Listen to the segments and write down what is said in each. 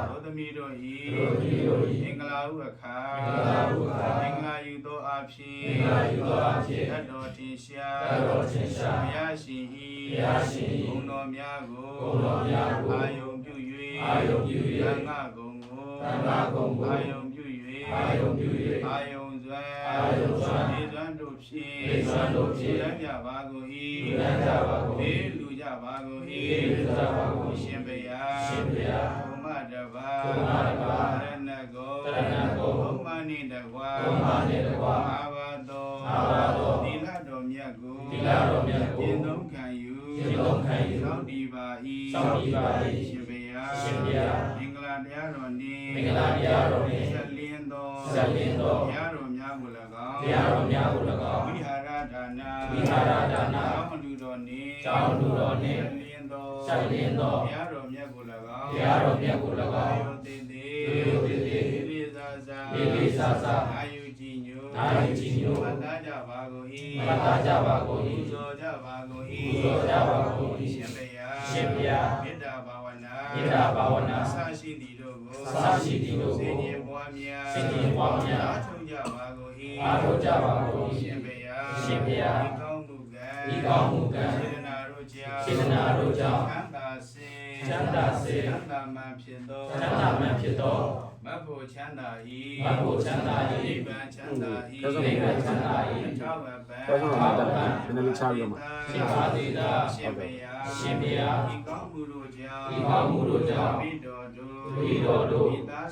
သောသမီးတို့ဤမင်္ဂလာဥအခါမင်္ဂလာယူသောအဖြစ်တတ်တော်ထင်ရှားဘုရားရှင်ဤဘုံတော်များကိုအာယုံပြု၍သံဃာကုံကိုအာယုံပြု၍အာယုံစွမ်းနေစွမ်းတို့ဖြင့်လမ်းကြပါကုန်၏ဘေးလူကြပါကုန်၏ရှင်ဘုရားဘုမတပါရဏဂုံဘုမနိတကွာအာဘသောသီလတော်မြတ်ကိုကျင့်သုံးခံယူသောက်တည်ပါ၏ရှင်ဘုရားမင်္ဂလာတရားတော်နှင့်ဆက်လင်းသောဘုရားတော်များကို၎င်းဝိဟာရဒါနာကျောင်းလူတော်နှင့်ဆက်လင်းသောဘုရားတော်မြတ်ကို၎င်းယောသေသေသာသာအာယုကြည်ညိုမတ္တကြပါကုန်၏ပူဇော်ကြပါကုန်၏ရှင်ဘုရားမေတ္တာဘာဝနာအစရှိသည်တို့ကိုစေခြင်းပွားများအားထုတ်ကြပါကုန်၏ရှင်ဘုရားဤကောင်းမှုကံစေတနာတို့ကြောင့်ချမ်းသာစေချမ်းသာမှန်ဖြစ်သောမဘုချမ်းသာ၏နိဗ္ဗာန်ချမ်းသာ၏သောဘပံရှင်ပါတိတာရှင်ဘုရားဤကောင်းမှုတို့ကြောင့်မိတော်တို့မိသား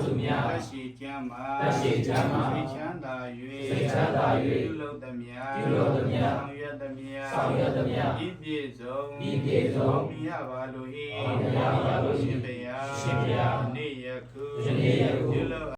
စုများသက်ရှိကြမှာစိတ်ချမ်းသာ၍ပြုလုပ်သမျှဆောင်ရွက်သမျှဤပြည့်စုံမိရပါလို၏ရှင်ဘုရားနေ့ယခုပြုလုပ်